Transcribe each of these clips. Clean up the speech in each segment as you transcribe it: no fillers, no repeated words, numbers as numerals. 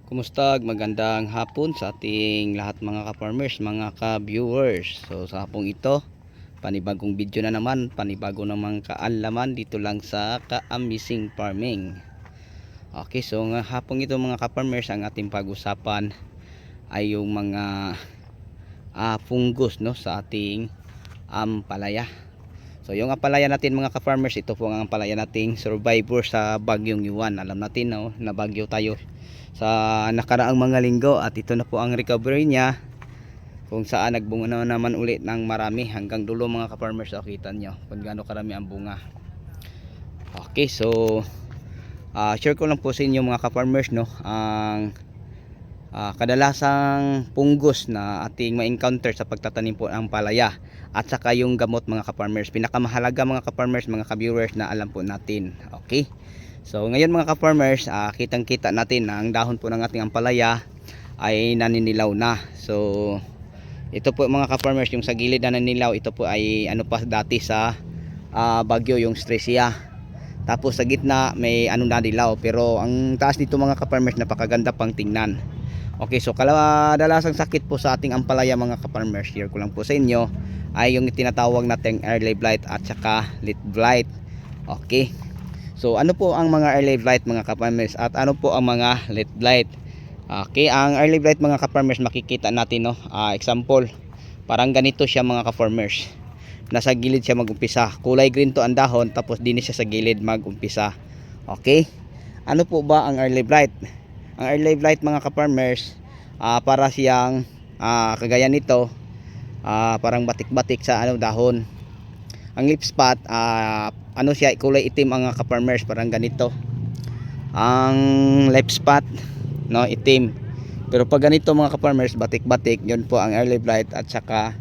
Kumusta? Magandang hapon sa ating lahat mga ka-farmers, mga ka-viewers. So sa hapong ito, panibagong video na naman, panibago namang kaalaman dito lang sa Ka-Amazing Farming. Okay, so nga hapong ito mga ka-farmers, ang ating pag-usapan ay yung mga fungus no, sa ating ampalaya. So yung ampalaya natin mga ka-farmers, ito po ang ampalaya nating survivor sa bagyong Yuan. Alam natin no, na bagyo tayo sa nakaraang mga linggo at ito na po ang recovery niya, kung saan nagbunga na naman ulit ng marami hanggang dulo mga ka-farmers. So kita nyo kung gaano karami ang bunga. Okay, so share ko lang po sa inyo mga ka-farmers no, ang kadalasang punggos na ating ma-encounter sa pagtatanim po ng palaya at saka yung gamot mga ka-farmers. Pinakamahalaga mga ka-farmers, mga ka-viewers na alam po natin. Okay, so ngayon mga ka-farmers, kitang kita natin na ang dahon po ng ating ampalaya ay naninilaw na. So ito po mga ka-farmers, yung sa gilid na naninilaw, ito po ay ano pa dati sa bagyo, yung stressya. Tapos sa gitna may ano na dilaw, pero ang taas nito mga ka-farmers napakaganda pang tingnan. Okay, so kadalasang sakit po sa ating ampalaya mga ka-farmers, share ko lang po sa inyo, ay yung tinatawag nating early blight at saka late blight. Okay, so ano po ang mga early blight mga ka-farmers at ano po ang mga late blight? Okay, ang early blight mga ka-farmers, makikita natin no, example, parang ganito siya mga ka-farmers. Nasa gilid siya mag-umpisa, kulay green to ang dahon, tapos din siya sa gilid mag-umpisa. Okay, ano po ba ang early blight? Ang early blight mga ka-farmers, para siyang kagaya nito, parang batik-batik sa ano dahon. Ang leaf spot, ano siya, kulay itim ang ka-farmers, parang ganito. Ang leaf spot no, itim. Pero pag ganito mga ka-farmers, batik-batik, yun po ang early blight. At saka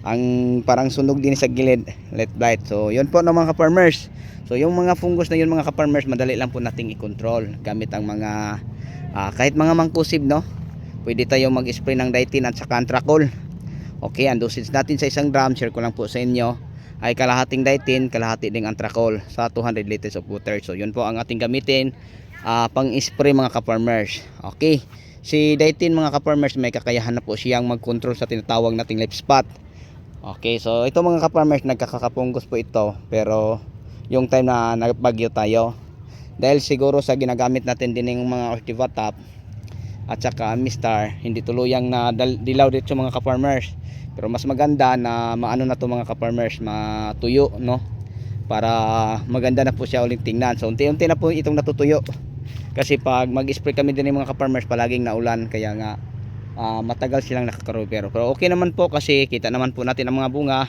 ang parang sunog din sa gilid, late blight. So yun po no mga ka-farmers. So yung mga fungus na yun mga ka-farmers, madali lang po nating i-control gamit ang mga kahit mga mangkusib no. Pwede tayo mag-spray ng Dithane at saka Antracol. Okay, ang dosage natin sa isang drum, share ko lang po sa inyo, ay kalahating Dithane, kalahati ding Antracol sa 200 liters of water. So yun po ang ating gamitin pang-spray mga ka-farmers. Okay, si Dithane mga ka-farmers, may kakayahan na po siyang mag-control sa tinatawag nating leaf spot. Okay, so ito mga ka-farmers, nagkakapunggos po ito, pero yung time na nagbagyo tayo, dahil siguro sa ginagamit natin din yung mga Ortivatap at saka Mistar, hindi tuluyang na dilaw dito mga ka-farmers. Pero mas maganda na maano na to mga ka-farmers, matuyo no, para maganda na po siya ulit tingnan. So unti-unti na po itong natutuyo, kasi pag mag-spray kami din ng mga ka-farmers, palaging naulan, kaya nga matagal silang nakakarover. Pero okay naman po, kasi kita naman po natin ang mga bunga.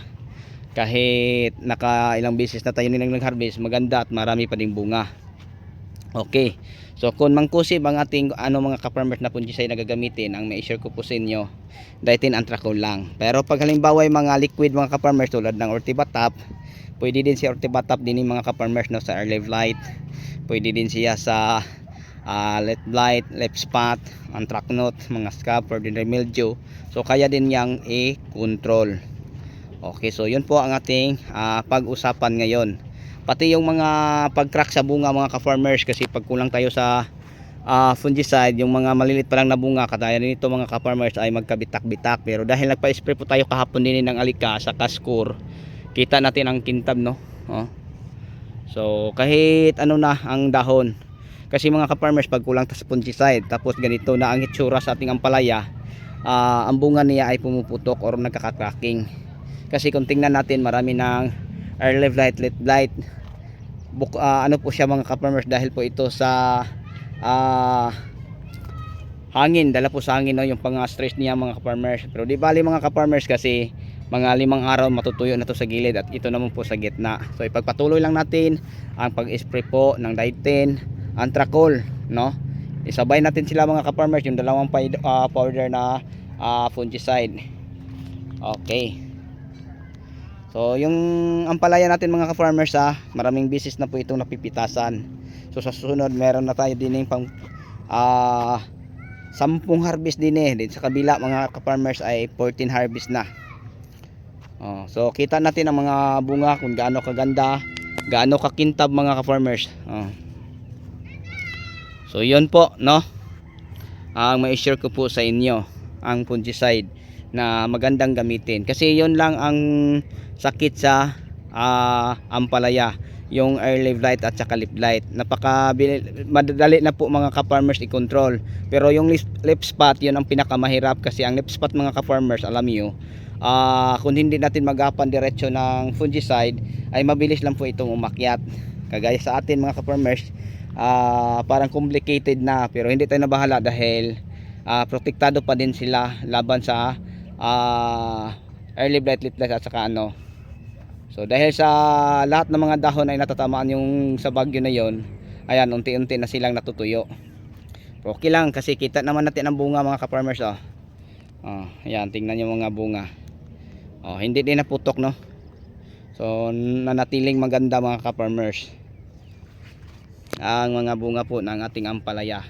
Kahit naka ilang beses na tayo nilang nag-harvest, maganda at marami pa ding bunga. Okay, so kung mangkusib ang ating mga ka-farmers na fungicide na gagamitin, ang mai-share ko po sa inyo, Dithane Antracol lang. Pero pag halimbawa yung mga liquid mga ka-farmers tulad ng Ortivatap, pwede din si Ortivatap din yung mga ka-farmers no, sa early blight. Pwede din siya sa late blight, leaf spot, anthracnose, mga scab, ordinary mildew. So kaya din yang i-control. Okay, so yun po ang ating pag-usapan ngayon. Pati yung mga pag-crack sa bunga mga ka-farmers, kasi pag kulang tayo sa fungicide, yung mga malilit pa lang na bunga kataya nito mga ka-farmers ay magkabitak-bitak. Pero dahil nagpa-spray po tayo kahapon din ng alika sa Cascor, kita natin ang kintab no. So kahit ano na ang dahon, kasi mga ka-farmers, pag kulang tayo sa fungicide, tapos ganito na ang itsura sa ating ampalaya, ang bunga niya ay pumuputok or nagkaka-cracking. Kasi kung tingnan natin, marami ng early blight, late blight. Ano po siya mga ka-farmers, dahil po ito sa hangin, dala po sa hangin no, yung pang-stress niya mga ka-farmers. Pero di bali mga ka-farmers, kasi mga 5 araw matutuyo na to sa gilid at ito naman po sa gitna. So ipagpatuloy lang natin ang pag-spray po ng Dithane Antracol no. Isabay natin sila mga ka-farmers, yung dalawang powder na fungicide. Okay, so yung ampalaya natin mga ka-farmers, maraming beses na po itong napipitasan. So sa susunod meron na tayo din yung pang 10 harvest din dito sa kabila mga ka-farmers ay 14 harvest na. So kita natin ang mga bunga kung gaano kaganda, gaano kakintab mga ka-farmers. So yun po no. ang ma-share ko po sa inyo ang fungicide na magandang gamitin, kasi yon lang ang sakit sa ampalaya, yung early blight at saka leaf blight. Madali na po mga ka-farmers i-control, pero yung leaf spot, yun ang pinakamahirap, kasi ang leaf spot mga ka-farmers, alam niyo, kung hindi natin magapan diretso ng fungicide ay mabilis lang po itong umakyat. Kagaya sa atin mga ka-farmers, parang complicated na, pero hindi tayo nabahala dahil protektado pa din sila laban sa early blight, leaf blight at saka ano. So dahil sa lahat ng mga dahon ay natatamaan yung sa bagyo na yon, ayan, unti-unti na silang natutuyo. Pero okay lang, kasi kita naman natin ang bunga mga ka-farmers. Ayan, tingnan nyo mga bunga. Hindi din naputok, no? So nanatiling maganda mga ka-farmers ang mga bunga po ng ating ampalaya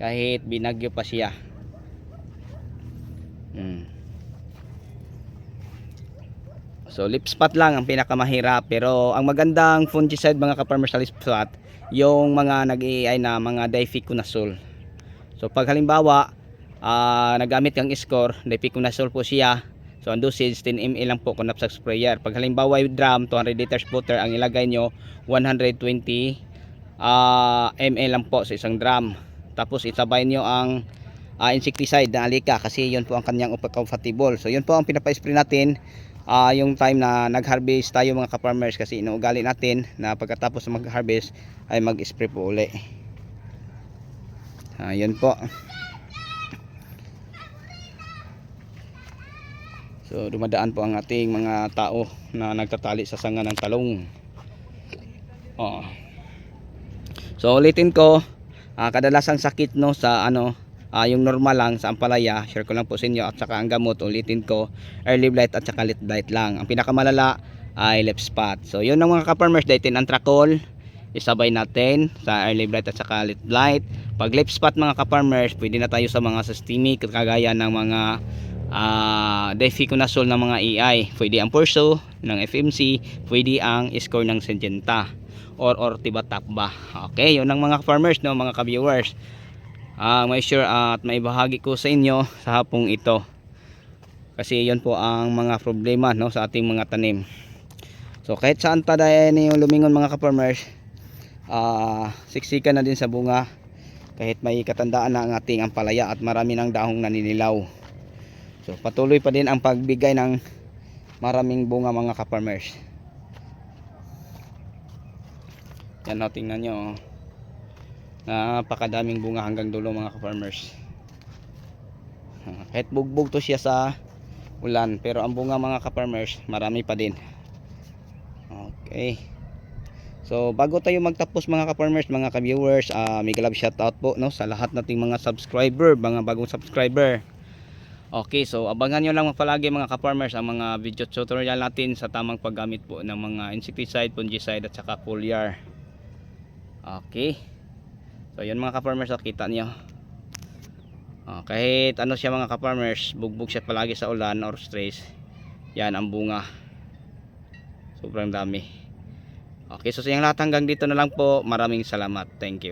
kahit binagyo pa siya. So leaf spot lang ang pinakamahirap, pero ang magandang fungicide mga ka-farmers sa leaf spot, yung mga nag-i-AI na mga difenoconazole. So pag halimbawa nagamit kang score, difenoconazole po siya. So ang dosage 10 ml lang po kung knapsack sprayer. Pag halimbawa yung drum 200 liters water, ang ilagay nyo 120 ml lang po sa isang drum. Tapos isabay nyo ang insecticide na alika, kasi yun po ang kanyang compatible. So yun po ang pinapa-spray natin yung time na nag-harvest tayo mga ka-farmers, kasi inuugali natin na pagkatapos mag-harvest ay mag-spray po uli. Yun po. So dumadaan po ang ating mga tao na nagtatali sa sanga ng talong. So ulitin ko, kadalasang sakit, no, sa yung normal lang sa ampalaya, share ko lang po sa inyo, at saka ang gamot, ulitin ko, early blight at saka leaf blight lang. Ang pinakamalala ay leaf spot. So yun ang mga ka-farmers, dahil antrakol isabay natin sa early blight at saka leaf blight. Pag leaf spot mga ka-farmers, pwede na tayo sa mga systemic kagaya ng mga difenoconazole ng mga AI, pwede ang Purso ng FMC, pwede ang score ng Syngenta or Ortibatap ba. Okay, yun ang mga farmers, no, mga ka-viewers, may sure at may bahagi ko sa inyo sa hapong ito, kasi yun po ang mga problema, no, sa ating mga tanim. So kahit saan pa dahil yung lumingon mga ka-farmers, siksikan na din sa bunga, kahit may katandaan na ang ating ampalaya at marami ng dahong naninilaw. So patuloy pa din ang pagbigay ng maraming bunga mga ka-farmers. Yan, tingnan nyo, napakadaming bunga hanggang dulo mga ka-farmers. Kahit bugbog to siya sa ulan, pero ang bunga mga ka-farmers marami pa din. Okay, so bago tayo magtapos mga ka-farmers, mga ka-viewers, mega love shoutout po, no, sa lahat nating mga subscriber, mga bagong subscriber. Okay, so abangan nyo lang palagi mga ka-farmers ang mga video tutorial natin sa tamang paggamit po ng mga insecticide, fungicide at saka foliar. Okay, so yun mga ka-farmers, kita nyo, kahit ano siya mga ka-farmers, bugbog siya palagi sa ulan or stress, yan ang bunga, sobrang dami. Okay, so sa lahat hanggang dito na lang po, maraming salamat, thank you.